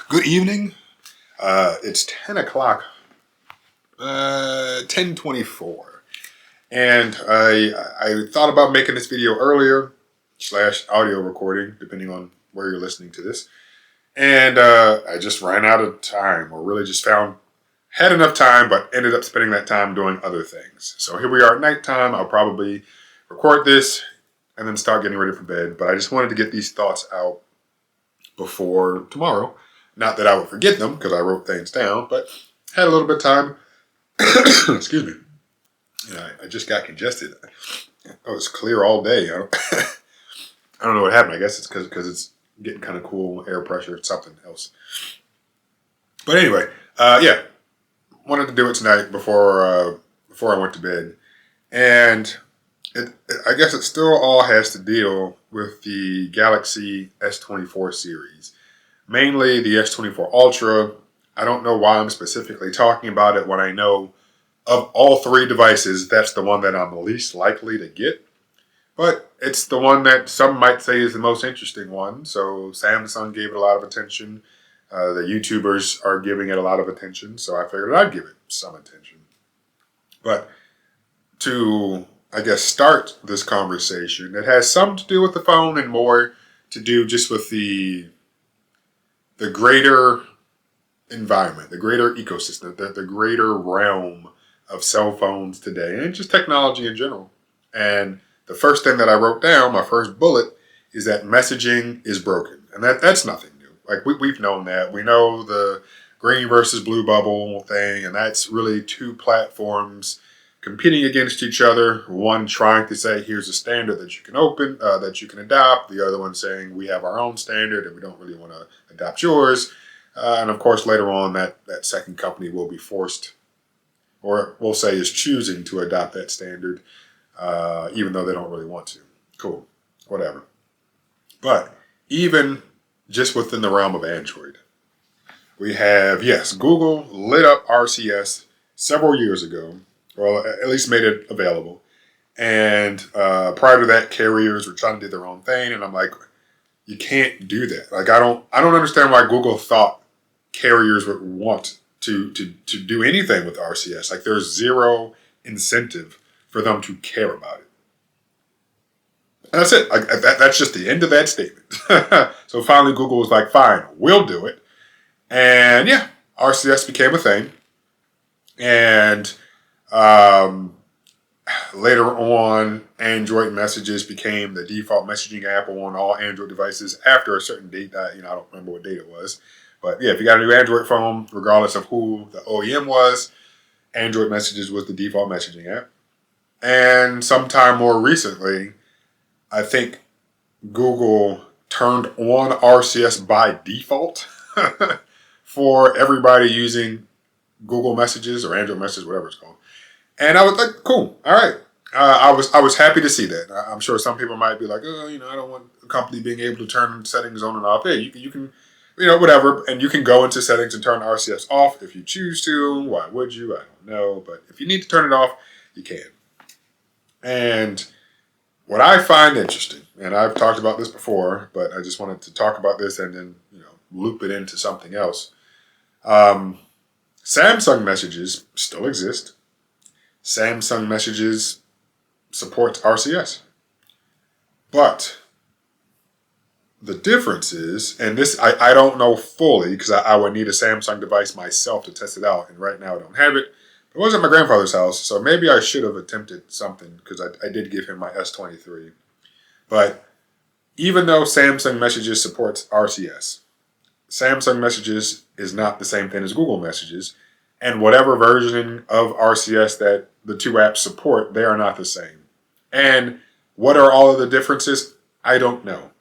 Good evening. It's 10 o'clock, 10:24. And I thought about making this video earlier, slash audio recording, depending on where you're listening to this. And I just ran out of time, or really just had enough time, but ended up spending that time doing other things. So here we are at nighttime. I'll probably record this and then start getting ready for bed. But I just wanted to get these thoughts out before tomorrow. Not that I would forget them because I wrote things down, but had a little bit of time. Excuse me. Yeah, I just got congested. I was clear all day. I don't know what happened. I guess it's because it's getting kind of cool, air pressure, it's something else. But anyway, yeah, wanted to do it tonight before I went to bed, and I guess it still all has to deal with the Galaxy S24 series. Mainly the S24 Ultra. I don't know why I'm specifically talking about it when I know of all three devices, that's the one that I'm least likely to get. But it's the one that some might say is the most interesting one. So Samsung gave it a lot of attention. The YouTubers are giving it a lot of attention. So I figured I'd give it some attention. But to, I guess, start this conversation, it has some to do with the phone and more to do just with the greater environment, the greater ecosystem, the greater realm of cell phones today, and just technology in general. And the first thing that I wrote down, my first bullet, is that messaging is broken. And that's nothing new. Like, we've known that. We know the green versus blue bubble thing, and that's really two platforms competing against each other. One trying to say, here's a standard that you can that you can adopt. The other one saying, we have our own standard and we don't really want to adopt yours. And of course, later on, that second company will be forced, or we'll say is choosing to adopt that standard, even though they don't really want to. Cool, whatever. But even just within the realm of Android, we have, yes, Google lit up RCS several years ago. Well, at least made it available. And prior to that, carriers were trying to do their own thing. And I'm like, you can't do that. Like, I don't understand why Google thought carriers would want to do anything with RCS. Like, there's zero incentive for them to care about it. And that's it. Like, that's just the end of that statement. So finally, Google was like, fine, we'll do it. And yeah, RCS became a thing. And later on, Android messages became the default messaging app on all Android devices after a certain date. I don't remember what date it was. But yeah, if you got a new Android phone, regardless of who the OEM was, Android messages was the default messaging app. And sometime more recently, I think Google turned on RCS by default for everybody using Google Messages or Android Messages, whatever it's called. And I was like, cool, all right. I was happy to see that. I'm sure some people might be like, oh, I don't want a company being able to turn settings on and off. Hey, you can, whatever, and you can go into settings and turn RCS off if you choose to. Why would you? I don't know, but if you need to turn it off, you can. And what I find interesting, and I've talked about this before, but I just wanted to talk about this and then loop it into something else. Samsung Messages still exist. Samsung Messages supports RCS. But the difference is, and this I don't know fully because I would need a Samsung device myself to test it out, and right now I don't have it. It was at my grandfather's house, so maybe I should have attempted something because I did give him my S23. But even though Samsung Messages supports RCS, Samsung Messages is not the same thing as Google Messages, and whatever version of RCS that the two apps support, they are not the same. And what are all of the differences? I don't know.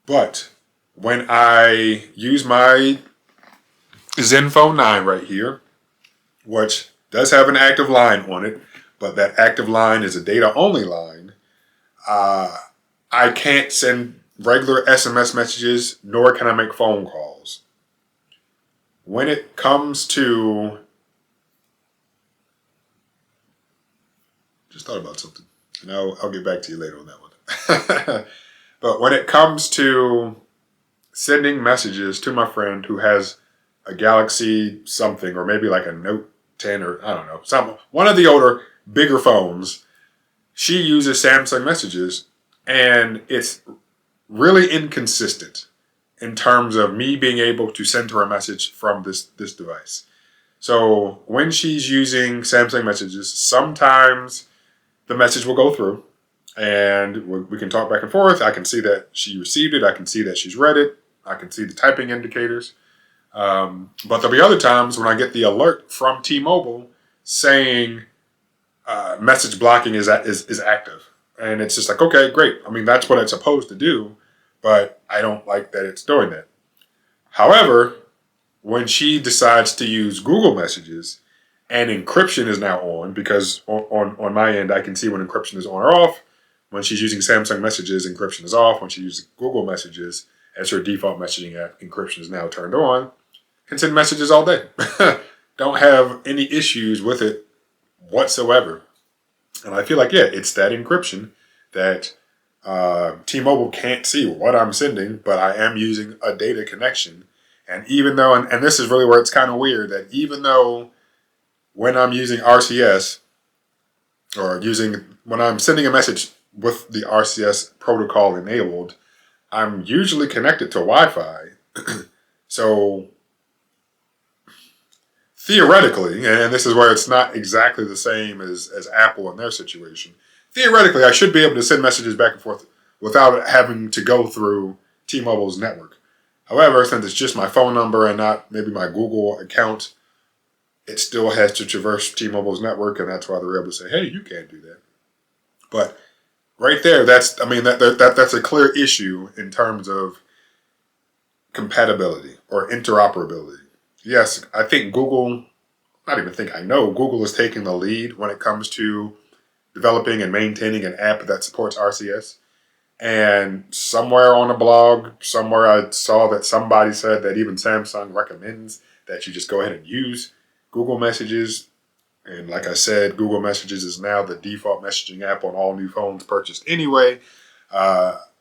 But when I use my Zenfone 9 right here, which does have an active line on it, but that active line is a data-only line, I can't send regular SMS messages, nor can I make phone calls. When it comes to... Just thought about something. And I'll get back to you later on that one. But when it comes to sending messages to my friend who has a Galaxy something, or maybe like a Note 10, or I don't know, one of the older, bigger phones. She uses Samsung Messages, and it's really inconsistent in terms of me being able to send her a message from this device. So when she's using Samsung Messages, sometimes the message will go through and we can talk back and forth. I can see that she received it. I can see that she's read it. I can see the typing indicators. But there'll be other times when I get the alert from T-Mobile saying message blocking is active. And it's just like, okay, great. I mean, that's what it's supposed to do, but I don't like that it's doing that. However, when she decides to use Google Messages and encryption is now on, because on my end, I can see when encryption is on or off. When she's using Samsung Messages, encryption is off. When she uses Google Messages as her default messaging app, encryption is now turned on. Can send messages all day. Don't have any issues with it whatsoever. And I feel like, yeah, it's that encryption that T-Mobile can't see what I'm sending, but I am using a data connection. And even though, and this is really where it's kind of weird, that even though when I'm using RCS, or when I'm sending a message with the RCS protocol enabled, I'm usually connected to Wi-Fi. So theoretically, and this is where it's not exactly the same as Apple in their situation, theoretically I should be able to send messages back and forth without having to go through T-Mobile's network. However, since it's just my phone number and not maybe my Google account, it still has to traverse T-Mobile's network, and that's why they're able to say, hey, you can't do that. But right there, that's a clear issue in terms of compatibility or interoperability. Yes, I think Google, I know Google is taking the lead when it comes to developing and maintaining an app that supports RCS. And somewhere on a blog, somewhere I saw that somebody said that even Samsung recommends that you just go ahead and use Google Messages. And like I said, Google Messages is now the default messaging app on all new phones purchased anyway.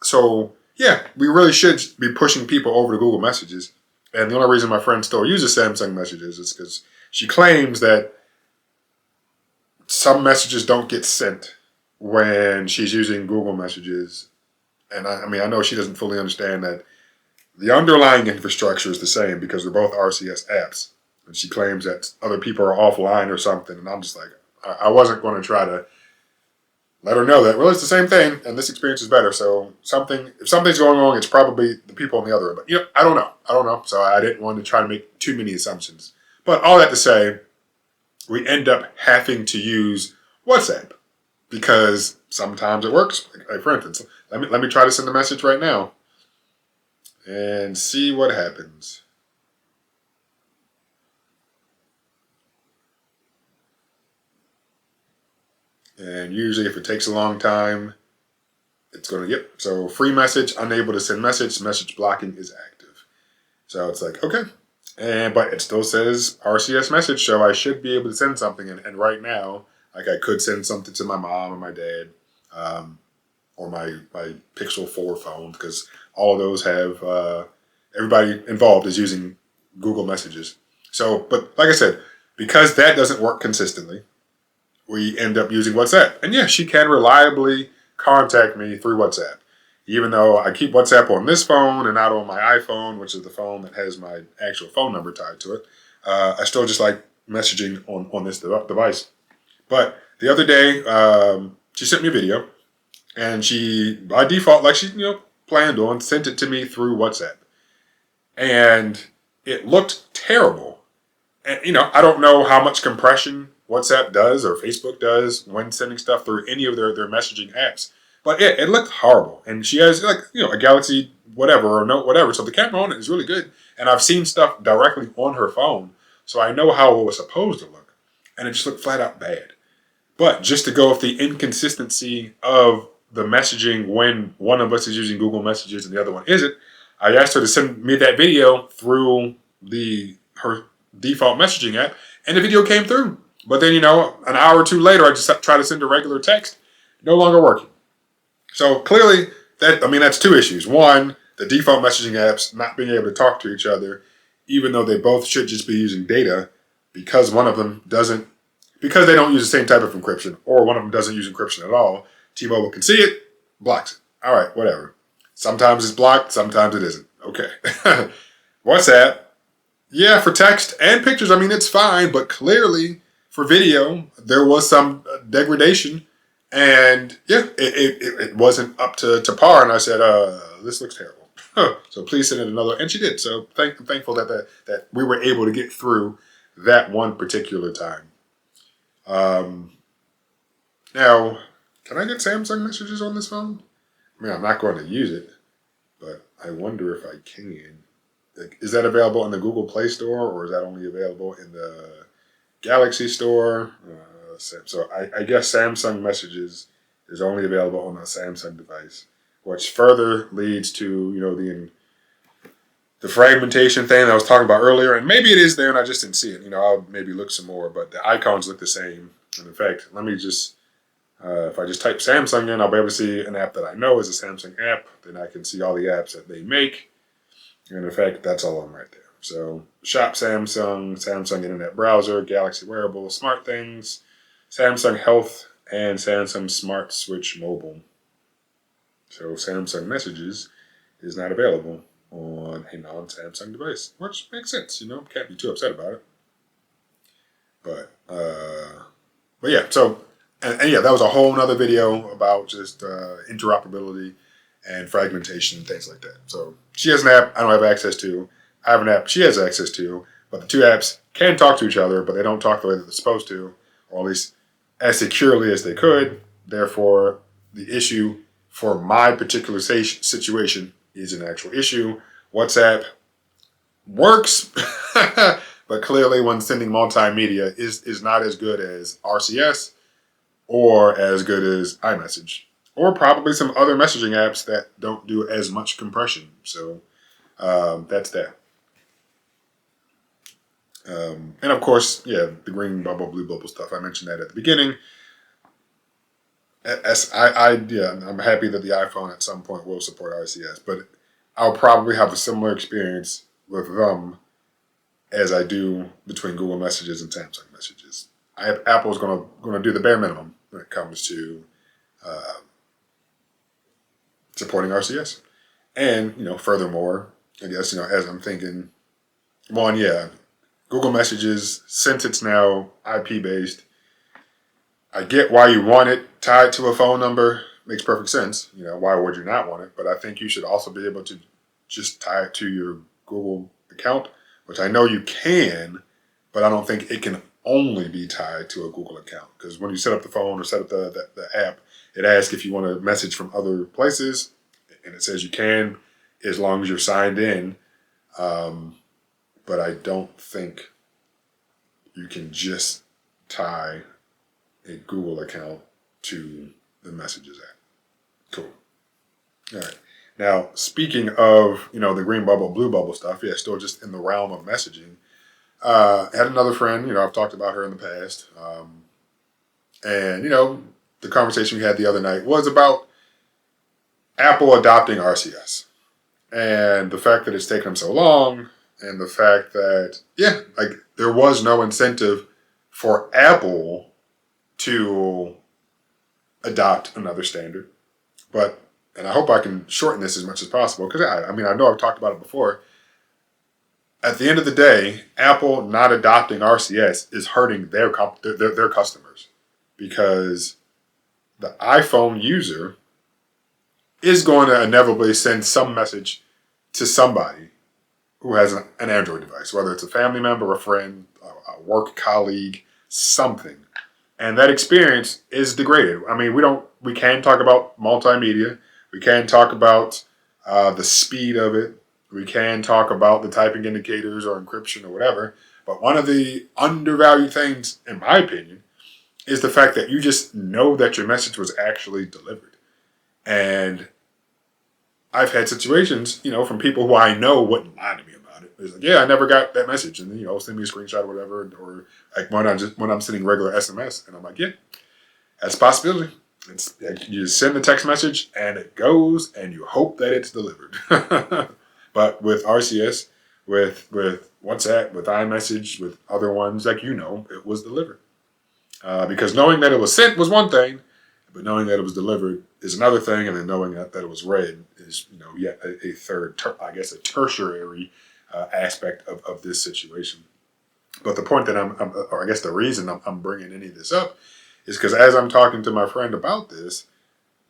So yeah, we really should be pushing people over to Google Messages. And the only reason my friend still uses Samsung Messages is because she claims that some messages don't get sent when she's using Google Messages. And I know she doesn't fully understand that the underlying infrastructure is the same because they're both RCS apps. And she claims that other people are offline or something. And I'm just like, I wasn't going to try to let her know that, well, it's the same thing and this experience is better. So if something's going wrong, it's probably the people on the other end. But, I don't know. So I didn't want to try to make too many assumptions. But all that to say, we end up having to use WhatsApp because sometimes it works. Like for instance, let me try to send a message right now and see what happens. And usually if it takes a long time, it's going to, so free message, unable to send message blocking is active. So it's like, okay. But it still says RCS message, so I should be able to send something. And right now, like I could send something to my mom or my dad, or my Pixel 4 phone, because all of those have, everybody involved is using Google Messages. So, but like I said, because that doesn't work consistently, we end up using WhatsApp. And yeah, she can reliably contact me through WhatsApp. Even though I keep WhatsApp on this phone and not on my iPhone, which is the phone that has my actual phone number tied to it, I still just like messaging on this device. But the other day, she sent me a video, and she, by default, like she planned on, sent it to me through WhatsApp. And it looked terrible. And, I don't know how much compression WhatsApp does or Facebook does when sending stuff through any of their messaging apps. But yeah, it looked horrible. And she has a Galaxy whatever or Note whatever. So the camera on it is really good. And I've seen stuff directly on her phone. So I know how it was supposed to look. And it just looked flat out bad. But just to go with the inconsistency of the messaging when one of us is using Google Messages and the other one isn't, I asked her to send me that video through her default messaging app. And the video came through. But then, an hour or two later, I just tried to send a regular text. No longer working. So clearly, that's two issues. One, the default messaging apps not being able to talk to each other, even though they both should just be using data, because one of them doesn't, because they don't use the same type of encryption, or one of them doesn't use encryption at all. T-Mobile can see it, blocks it. All right, whatever. Sometimes it's blocked, sometimes it isn't. Okay. WhatsApp, yeah, for text and pictures, I mean, it's fine, but clearly for video, there was some degradation. And yeah, it wasn't up to par. And I said, this looks terrible. So please send it another. And she did. So thankful that we were able to get through that one particular time. Now, can I get Samsung messages on this phone? I mean, I'm not going to use it, but I wonder if I can. Like, is that available in the Google Play Store, or is that only available in the Galaxy Store? So I guess Samsung Messages is only available on a Samsung device, which further leads to the fragmentation thing that I was talking about earlier. And maybe it is there, and I just didn't see it. I'll maybe look some more, but the icons look the same. And in fact, let me just if I just type Samsung in, I'll be able to see an app that I know is a Samsung app. Then I can see all the apps that they make. And in fact, that's all of them right there. So Shop Samsung, Samsung Internet Browser, Galaxy Wearable, Smart Things, Samsung Health, and Samsung Smart Switch Mobile. So Samsung Messages is not available on a non-Samsung device, which makes sense. Can't be too upset about it. But yeah. So and yeah, that was a whole nother video about just interoperability and fragmentation and things like that. So she has an app I don't have access to. I have an app she has access to, but the two apps can talk to each other, but they don't talk the way that they're supposed to, or at least as securely as they could. Therefore, the issue for my particular situation is an actual issue. WhatsApp works, but clearly when sending multimedia is not as good as RCS or as good as iMessage, or probably some other messaging apps that don't do as much compression. So that's that. And of course, yeah, the green bubble, blue bubble stuff. I mentioned that at the beginning. I'm happy that the iPhone at some point will support RCS, but I'll probably have a similar experience with them as I do between Google Messages and Samsung Messages. Apple's going to do the bare minimum when it comes to supporting RCS, and furthermore, I guess as I'm thinking, one, yeah, Google Messages, since it's now IP based, I get why you want it tied to a phone number. Makes perfect sense. Why would you not want it? But I think you should also be able to just tie it to your Google account, which I know you can, but I don't think it can only be tied to a Google account. Because when you set up the phone or set up the app, it asks if you want to message from other places, and it says you can as long as you're signed in. But I don't think you can just tie a Google account to the Messages app. Cool. All right. Now, speaking of, the green bubble, blue bubble stuff, yeah, still just in the realm of messaging. I had another friend, I've talked about her in the past. And, the conversation we had the other night was about Apple adopting RCS. And the fact that it's taken them so long, and the fact that, there was no incentive for Apple to adopt another standard. And I hope I can shorten this as much as possible, because I know I've talked about it before. At the end of the day, Apple not adopting RCS is hurting their customers, because the iPhone user is going to inevitably send some message to somebody who has an Android device, whether it's a family member, a friend, a work colleague, something. And that experience is degraded. I mean, we can talk about multimedia. We can talk about the speed of it. We can talk about the typing indicators or encryption or whatever. But one of the undervalued things, in my opinion, is the fact that you just know that your message was actually delivered. And I've had situations, from people who I know wouldn't lie to me about it. It's like, yeah, I never got that message. And then, send me a screenshot or whatever. Or like when I'm sending regular SMS, and I'm like, yeah, that's a possibility. You just send the text message and it goes, and you hope that it's delivered. But with RCS, with WhatsApp, with iMessage, with other ones, like it was delivered. Because knowing that it was sent was one thing, but knowing that it was delivered is another thing, and then knowing that it was read is yet a third, I guess, a tertiary aspect of this situation. But the point that or I guess the reason I'm bringing any of this up is because as I'm talking to my friend about this,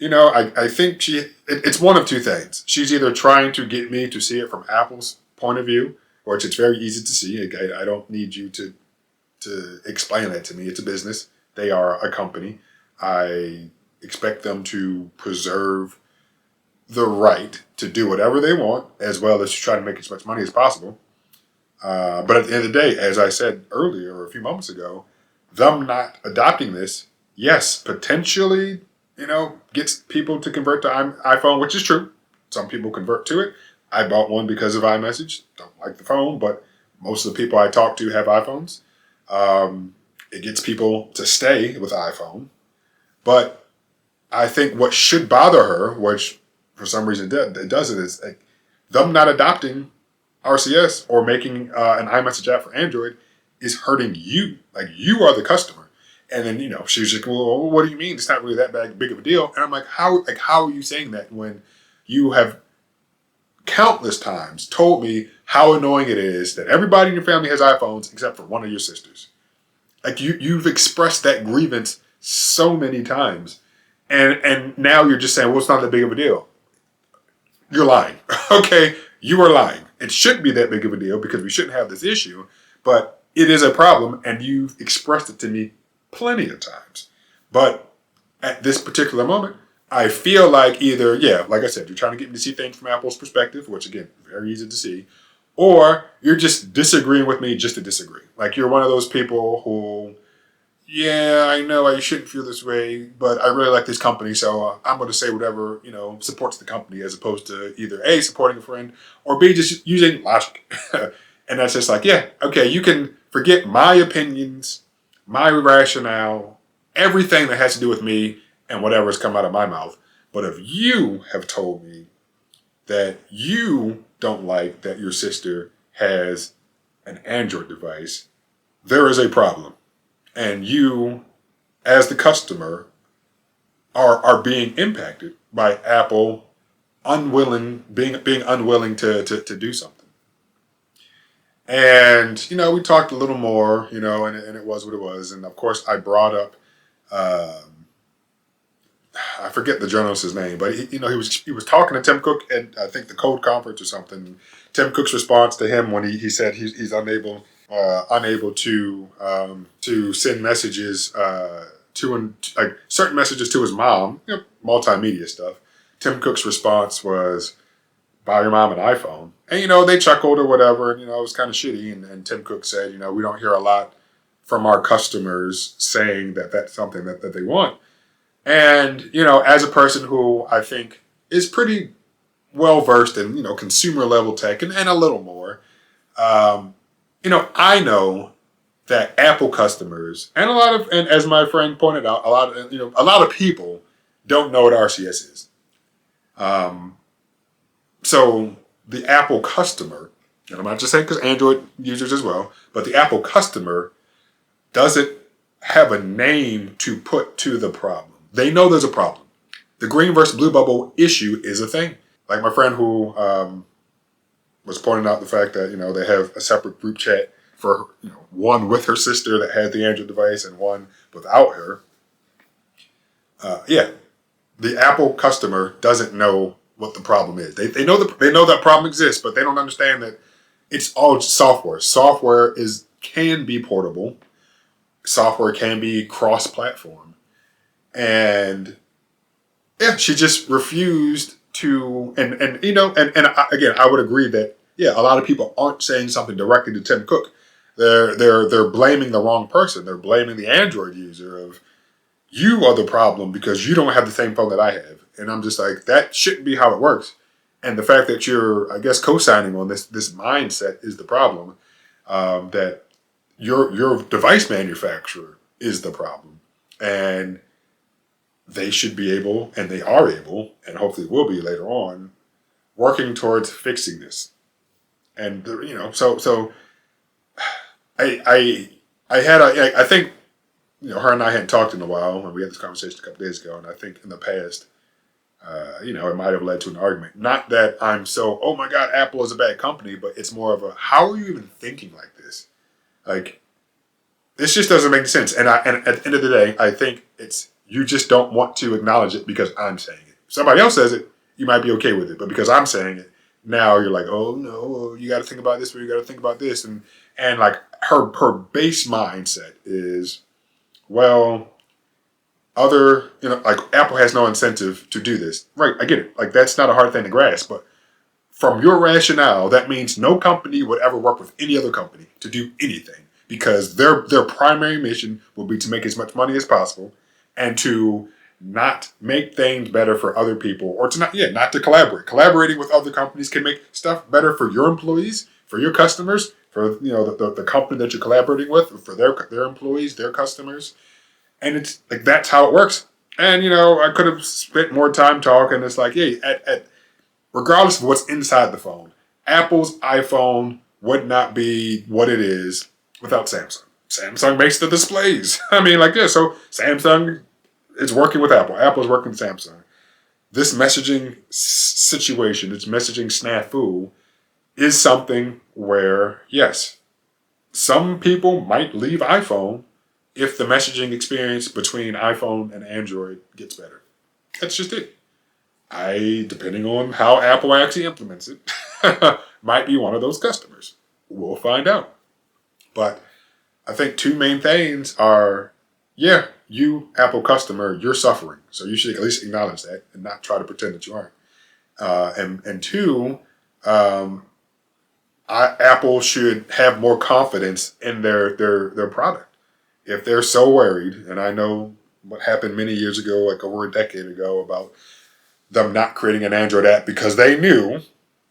I think it's one of two things. She's either trying to get me to see it from Apple's point of view, which it's very easy to see. I don't need you to explain that to me. It's a business. They are a company. I expect them to preserve the right to do whatever they want, as well as to try to make as much money as possible. But at the end of the day, as I said earlier, or a few moments ago, them not adopting this, yes, potentially, gets people to convert to iPhone, which is true. Some people convert to it. I bought one because of iMessage. Don't like the phone, but most of the people I talk to have iPhones. It gets people to stay with iPhone. But I think what should bother her, which for some reason it doesn't, is like them not adopting RCS or making an iMessage app for Android is hurting you. Like, you are the customer. And then, she was like, well, what do you mean? It's not really that big of a deal. And I'm like, how are you saying that when you have countless times told me how annoying it is that everybody in your family has iPhones except for one of your sisters? Like, you've expressed that grievance so many times. And now you're just saying, well, it's not that big of a deal. You're lying. Okay, you are lying. It shouldn't be that big of a deal because we shouldn't have this issue, but it is a problem, and you've expressed it to me plenty of times. But at this particular moment, I feel like either, like I said, you're trying to get me to see things from Apple's perspective, which again, very easy to see, or you're just disagreeing with me just to disagree. Like, you're one of those people who, I know I shouldn't feel this way, but I really like this company, so I'm going to say whatever, supports the company, as opposed to either A, supporting a friend, or B, just using logic. And that's just like, okay, you can forget my opinions, my rationale, everything that has to do with me and whatever's come out of my mouth. But if you have told me that you don't like that your sister has an Android device, there is a problem. And you, as the customer, are being impacted by Apple being unwilling to do something. And, we talked a little more, and it was what it was. And of course, I brought up, I forget the journalist's name, but he was talking to Tim Cook at, I think, the Code Conference or something. Tim Cook's response to him when he said he's unable to send messages certain messages to his mom, multimedia stuff. Tim Cook's response was, buy your mom an iPhone. And, they chuckled or whatever, and, it was kind of shitty. And Tim Cook said, we don't hear a lot from our customers saying that that's something that they want. And, as a person who I think is pretty well versed in, consumer level tech and a little more, I know that Apple customers and as my friend pointed out, a lot of people don't know what RCS is. So the Apple customer, and I'm not just saying because Android users as well, but the Apple customer doesn't have a name to put to the problem. They know there's a problem. The green versus blue bubble issue is a thing. Like my friend who was pointing out the fact that, they have a separate group chat for, one with her sister that had the Android device and one without her. The Apple customer doesn't know what the problem is. They know that problem exists, but they don't understand that it's all software. Software can be portable. Software can be cross-platform. And she just refused to, and again, I would agree that, a lot of people aren't saying something directly to Tim Cook. They're blaming the wrong person. They're blaming the Android user of, you are the problem because you don't have the same phone that I have. And I'm just like, that shouldn't be how it works. And the fact that you're, I guess, co-signing on this mindset is the problem. That your device manufacturer is the problem. And they should be able, and they are able, and hopefully will be later on, working towards fixing this. And so I think her and I hadn't talked in a while, and we had this conversation a couple days ago, and I think in the past, it might have led to an argument. Not that I'm so, oh my God, Apple is a bad company, but it's more of a, how are you even thinking like this? Like, this just doesn't make sense. And at the end of the day, I think it's, you just don't want to acknowledge it because I'm saying it. If somebody else says it, you might be okay with it, but because I'm saying it, now you're like, oh no, you got to think about this, or you got to think about this, and like her base mindset is, well, like Apple has no incentive to do this. Right, I get it. Like, that's not a hard thing to grasp, but from your rationale, that means no company would ever work with any other company to do anything because their primary mission will be to make as much money as possible and to not make things better for other people, or to not to collaborate. Collaborating with other companies can make stuff better for your employees, for your customers, for the company that you're collaborating with, for their employees, their customers. And it's like, that's how it works. And I could have spent more time talking. It's like, hey, regardless of what's inside the phone, Apple's iPhone would not be what it is without Samsung. Samsung makes the displays. I mean, like this. So Samsung is working with Apple. Apple's working with Samsung. This messaging situation, this messaging snafu, is something where, yes, some people might leave iPhone if the messaging experience between iPhone and Android gets better. That's just it. Depending on how Apple actually implements it, might be one of those customers. We'll find out. But I think two main things are, yeah, you, Apple customer, you're suffering. So you should at least acknowledge that and not try to pretend that you aren't. And two, Apple should have more confidence in their product. If they're so worried, and I know what happened many years ago, like over a decade ago, about them not creating an Android app because they knew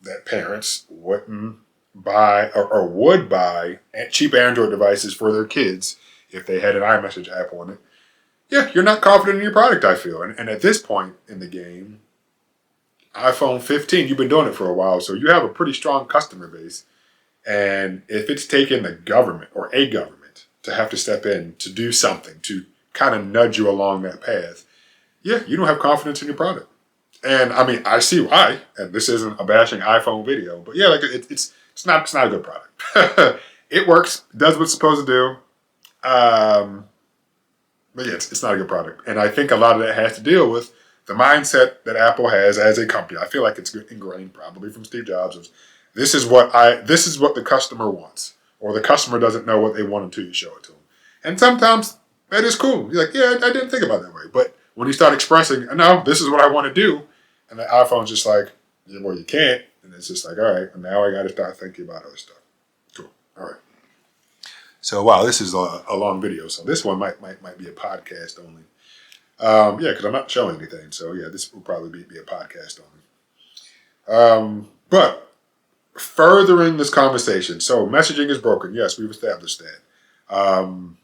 that parents wouldn't buy or would buy cheap Android devices for their kids if they had an iMessage app on it. Yeah, you're not confident in your product, I feel. And at this point in the game, iPhone 15, you've been doing it for a while, so you have a pretty strong customer base. And if it's taken the government or a government to have to step in to do something, to kind of nudge you along that path, yeah, you don't have confidence in your product. And I mean, I see why. And this isn't a bashing iPhone video, but yeah, like it's not a good product. It works, does what it's supposed to do, but yeah, it's not a good product. And I think a lot of that has to deal with the mindset that Apple has as a company. I feel like it's ingrained probably from Steve Jobs. Of, this is what the customer wants, or the customer doesn't know what they want until you show it to them. And sometimes that is cool. You're like, yeah, I didn't think about it that way. But when you start expressing, no, this is what I want to do, and the iPhone's just like, yeah, well, you can't. And it's just like, all right, now I got to start thinking about other stuff. Cool. All right. So, wow, this is a long video. So this one might be a podcast only. Yeah, because I'm not showing anything. So, yeah, this will probably be a podcast only. But furthering this conversation. So, messaging is broken. Yes, we've established that.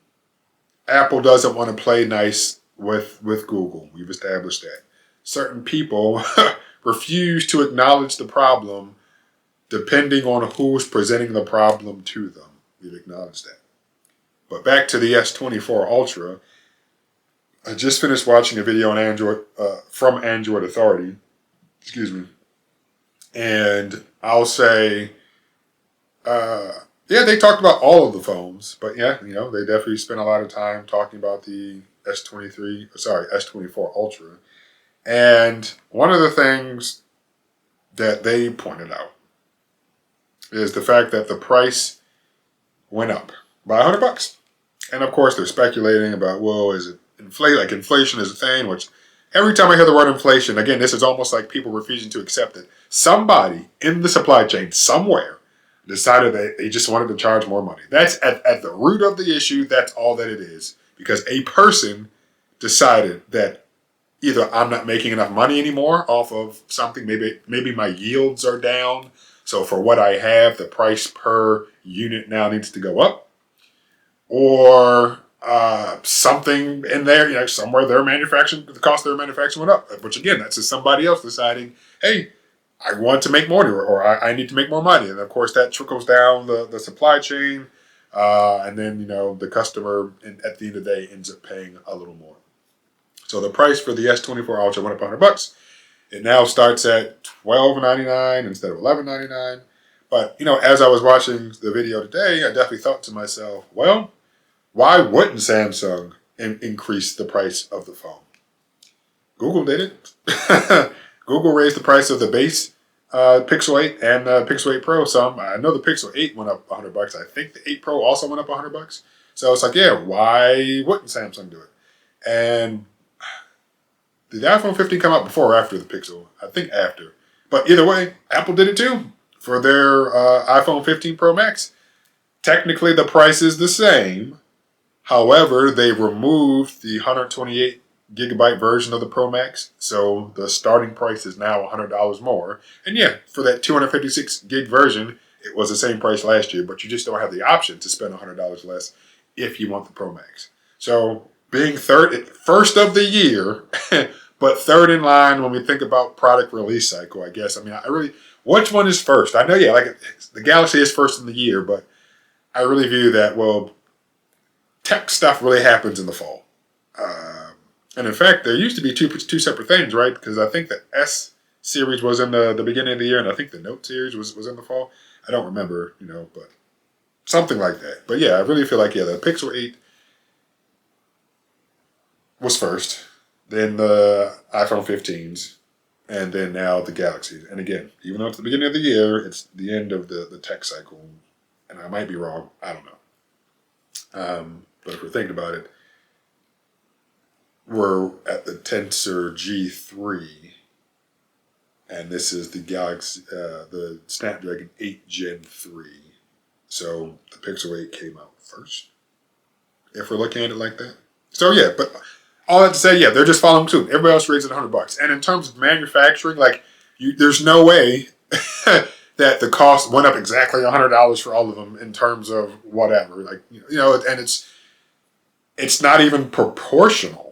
Apple doesn't want to play nice with Google. We've established that. Certain people refuse to acknowledge the problem depending on who's presenting the problem to them. We've acknowledged that. But back to the S24 Ultra, I just finished watching a video on Android from Android Authority. Excuse me. And I'll say, yeah, they talked about all of the phones, but yeah, they definitely spent a lot of time talking about the S24 Ultra. And one of the things that they pointed out is the fact that the price went up by $100. And of course, they're speculating about, well, is it like inflation is a thing, which every time I hear the word inflation, again, this is almost like people refusing to accept it. Somebody in the supply chain somewhere decided that they just wanted to charge more money. That's at the root of the issue. That's all that it is. Because a person decided that either I'm not making enough money anymore off of something, maybe my yields are down, so for what I have, the price per unit now needs to go up. Or something in there, somewhere their manufacturing, the cost of their manufacturing went up. Which again, that's just somebody else deciding, hey, I want to make more, or I need to make more money. And of course, that trickles down the supply chain. And then, the customer at the end of the day ends up paying a little more. So the price for the S24 Ultra went up $100. It now starts at $12.99 instead of $11.99. But, as I was watching the video today, I definitely thought to myself, well, why wouldn't Samsung increase the price of the phone? Google did it. Google raised the price of the base Pixel 8 and the Pixel 8 Pro some. I know the Pixel 8 went up $100. I think the 8 Pro also went up $100. So it's like, yeah, why wouldn't Samsung do it? And did the iPhone 15 come out before or after the Pixel? I think after. But either way, Apple did it too for their iPhone 15 Pro Max. Technically, the price is the same. However, they removed the 128 gigabyte version of the Pro Max, so the starting price is now $100 more. And yeah, for that 256 gig version, it was the same price last year, but you just don't have the option to spend $100 less if you want the Pro Max. So being first of the year, but third in line when we think about product release cycle, I guess. I mean, which one is first? I know, yeah, like the Galaxy is first in the year, but I really view that, well, tech stuff really happens in the fall. And in fact, there used to be two separate things, right? Because I think the S series was in the beginning of the year, and I think the Note series was in the fall. I don't remember, but something like that. But yeah, I really feel like, yeah, the Pixel 8 was first, then the iPhone 15s, and then now the Galaxies. And again, even though it's the beginning of the year, it's the end of the tech cycle. And I might be wrong. I don't know. But if we're thinking about it, we're at the Tensor G3, and this is the Galaxy, the Snapdragon 8 Gen 3. So the Pixel 8 came out first, if we're looking at it like that. So yeah, but all that to say, yeah, they're just following suit. Everybody else raised it $100. And in terms of manufacturing, there's no way that the cost went up exactly $100 for all of them in terms of whatever. And it's not even proportional.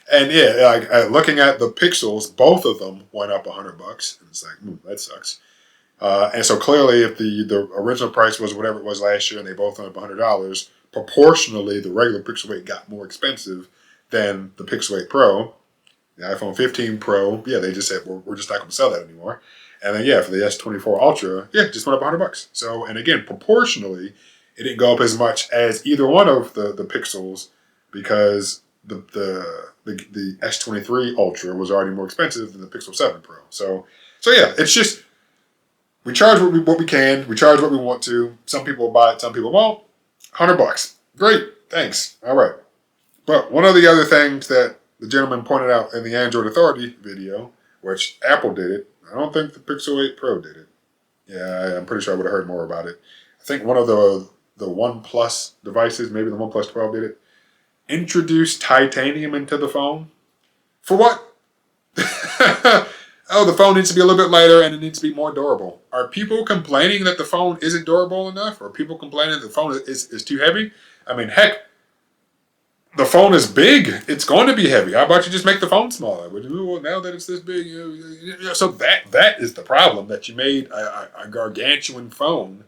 And yeah, looking at the Pixels, both of them went up $100, and it's like, that sucks. And so clearly, if the original price was whatever it was last year, and they both went up $100, proportionally, the regular Pixel 8 got more expensive than the Pixel 8 Pro. The iPhone 15 Pro, yeah, they just said we're just not going to sell that anymore. And then yeah, for the S24 Ultra, yeah, just went up $100. So, and again, proportionally, it didn't go up as much as either one of the Pixels, because the S23 Ultra was already more expensive than the Pixel 7 Pro. So yeah, it's just, we charge what we can, we charge what we want to. Some people will buy it, some people won't. $100, great, thanks, all right. But one of the other things that the gentleman pointed out in the Android Authority video, which Apple did it, I don't think the Pixel 8 Pro did it. Yeah, I'm pretty sure I would have heard more about it. I think one of the OnePlus devices, maybe the OnePlus 12 did it, introduced titanium into the phone. For what? Oh, the phone needs to be a little bit lighter and it needs to be more durable. Are people complaining that the phone isn't durable enough? Or are people complaining that the phone is too heavy? I mean, heck, the phone is big. It's going to be heavy. How about you just make the phone smaller? Well, now that it's this big, so that is the problem, that you made a gargantuan phone.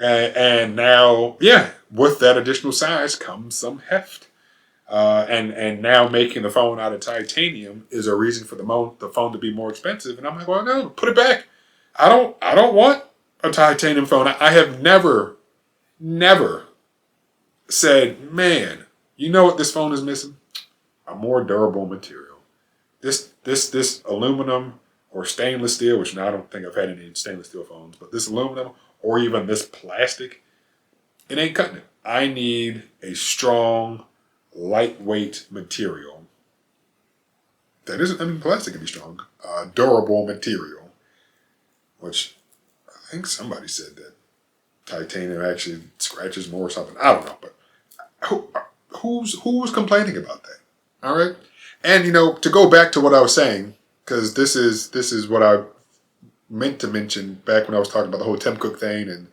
And now, yeah, with that additional size comes some heft. And now making the phone out of titanium is a reason for the phone to be more expensive. And I'm like, well, no, put it back. I don't want a titanium phone. I have never said, man, you know what this phone is missing? A more durable material. This aluminum or stainless steel, which now I don't think I've had any stainless steel phones, but this aluminum or even this plastic, it ain't cutting it. I need a strong, lightweight material that isn't, I mean, plastic can be strong, durable material, which I think somebody said that titanium actually scratches more or something. I don't know, but who's complaining about that? All right. And, to go back to what I was saying, because this is what I meant to mention back when I was talking about the whole Tim Cook thing and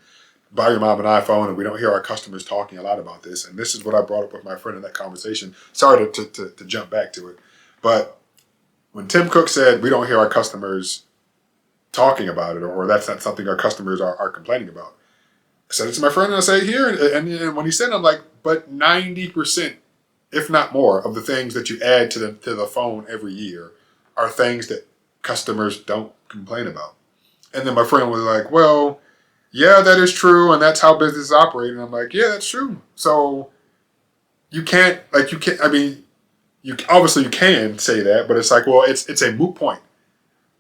buy your mom an iPhone, and we don't hear our customers talking a lot about this. And this is what I brought up with my friend in that conversation. Sorry to jump back to it, but when Tim Cook said we don't hear our customers talking about it, or that's not something our customers are complaining about, I said it to my friend, and I say here, and when he said it, I'm like, but 90%, if not more, of the things that you add to the phone every year are things that customers don't complain about. And then my friend was like, well, yeah, that is true, and that's how business operate. And I'm like, yeah, that's true. So you can't, I mean, you obviously you can say that, but it's like, well, it's a moot point.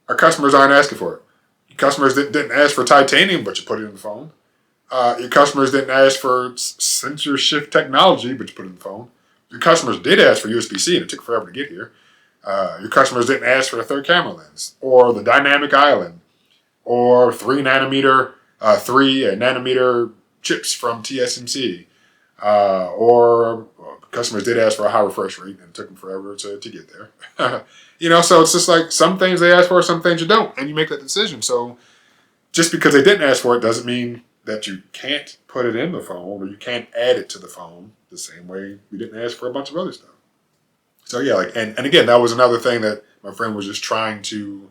Our customers aren't asking for it. Your customers didn't ask for titanium, but you put it in the phone. Your customers didn't ask for sensor shift technology, but you put it in the phone. Your customers did ask for USB-C, and it took forever to get here. Your customers didn't ask for a third camera lens, or the dynamic island, or 3 nanometer chips from TSMC, or customers did ask for a high refresh rate, and it took them forever to get there. So it's just like some things they ask for, some things you don't, and you make that decision. So just because they didn't ask for it doesn't mean that you can't put it in the phone or you can't add it to the phone the same way we didn't ask for a bunch of other stuff. So yeah, and again, that was another thing that my friend was just trying to,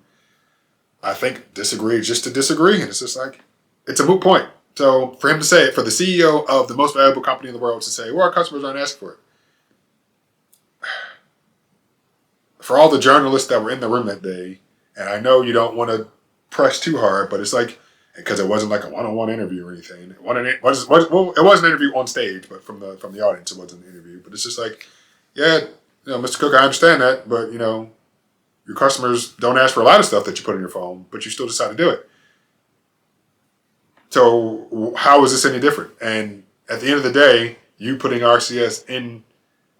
I think, disagree just to disagree. And it's just like, it's a moot point. So for him to say it, for the CEO of the most valuable company in the world to say, well, our customers aren't asking for it. For all the journalists that were in the room that day, and I know you don't want to press too hard, but it's like, because it wasn't like a one-on-one interview or anything. It was an interview on stage, but from the audience, it wasn't an interview. But it's just like, yeah, Mr. Cook, I understand that, but your customers don't ask for a lot of stuff that you put in your phone, but you still decide to do it. So how is this any different? And at the end of the day, you putting RCS in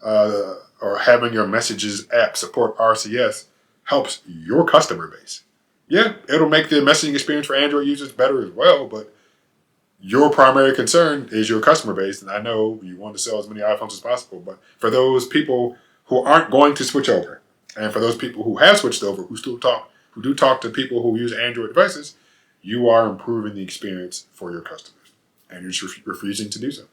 or having your messages app support RCS helps your customer base. Yeah, it'll make the messaging experience for Android users better as well, but your primary concern is your customer base. And I know you want to sell as many iPhones as possible, but for those people who aren't going to switch over, and for those people who have switched over, who do talk to people who use Android devices, you are improving the experience for your customers, and you're just refusing to do so.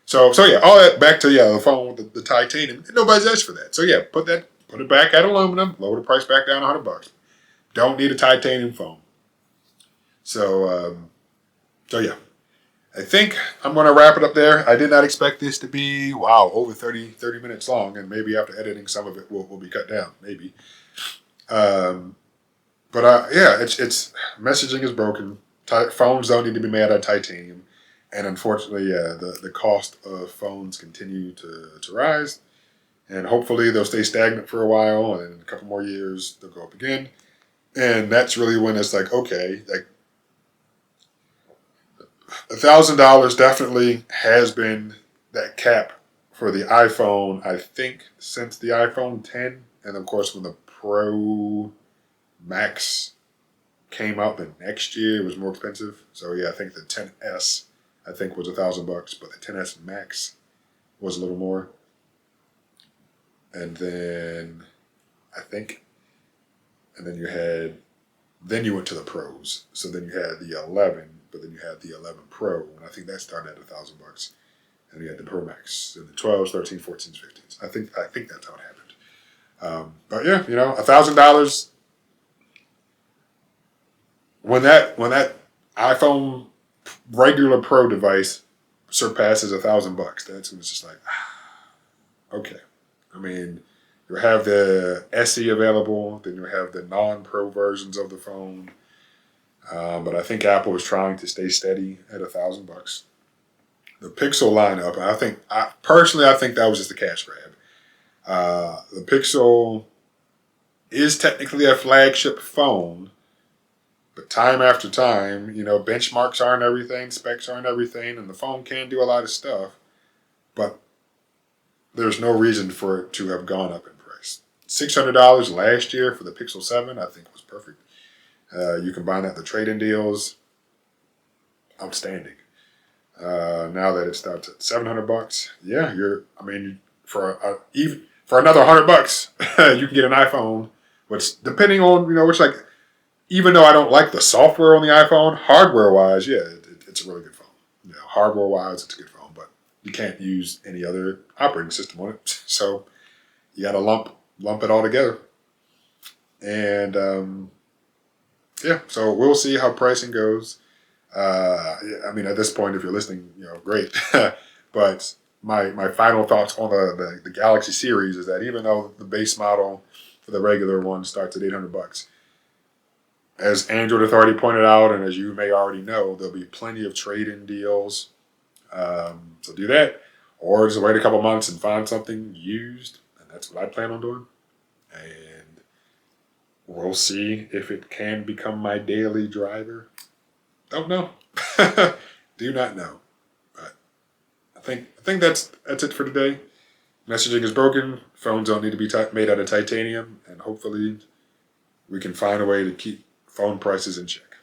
So yeah, all that back to the phone with the titanium. Nobody's asked for that. So yeah, put it back at aluminum, lower the price back down $100. Don't need a titanium phone. So yeah, I think I'm going to wrap it up there. I did not expect this to be over 30 minutes long, and maybe after editing, some of it will be cut down, maybe. But it's messaging is broken. Phones don't need to be made out of titanium. And unfortunately, the cost of phones continue to rise. And hopefully they'll stay stagnant for a while, and in a couple more years, they'll go up again. And that's really when it's like, okay, like $1,000 definitely has been that cap for the iPhone, I think, since the iPhone 10. And of course, when the Pro Max came out the next year, it was more expensive. So yeah, I think the 10S, I think, was $1,000, but the 10S Max was a little more. And then then you went to the Pros. So then you had the 11, but then you had the 11 Pro, and I think that started at $1,000. And you had the Pro Max, and the 12s, 13s, 14s, 15s. I think that's how it happened. But yeah, $1,000. When that iPhone regular Pro device surpasses $1,000, that's when it's just like, okay. I mean, you have the SE available, then you have the non-Pro versions of the phone. But I think Apple is trying to stay steady at $1,000. The Pixel lineup, I think that was just a cash grab. The Pixel is technically a flagship phone, but time after time, benchmarks aren't everything, specs aren't everything, and the phone can do a lot of stuff, but there's no reason for it to have gone up in price. $600 last year for the Pixel 7, I think, was perfect. You combine that with the trade-in deals, outstanding. Now that it's down to $700, yeah, for another $100, you can get an iPhone, which depending on even though I don't like the software on the iPhone, hardware-wise, yeah, it's a really good phone. hardware wise, it's a good phone, but you can't use any other operating system on it. So you got to lump it all together. And so we'll see how pricing goes. I mean, at this point, if you're listening, great. But my final thoughts on the Galaxy series is that even though the base model for the regular one starts at $800, as Android Authority pointed out, and as you may already know, there'll be plenty of trade-in deals. So do that, or just wait a couple months and find something used, and that's what I plan on doing. And we'll see if it can become my daily driver. Don't know. Do not know. But I think that's it for today. Messaging is broken. Phones don't need to be made out of titanium, and hopefully we can find a way to keep phone prices in check.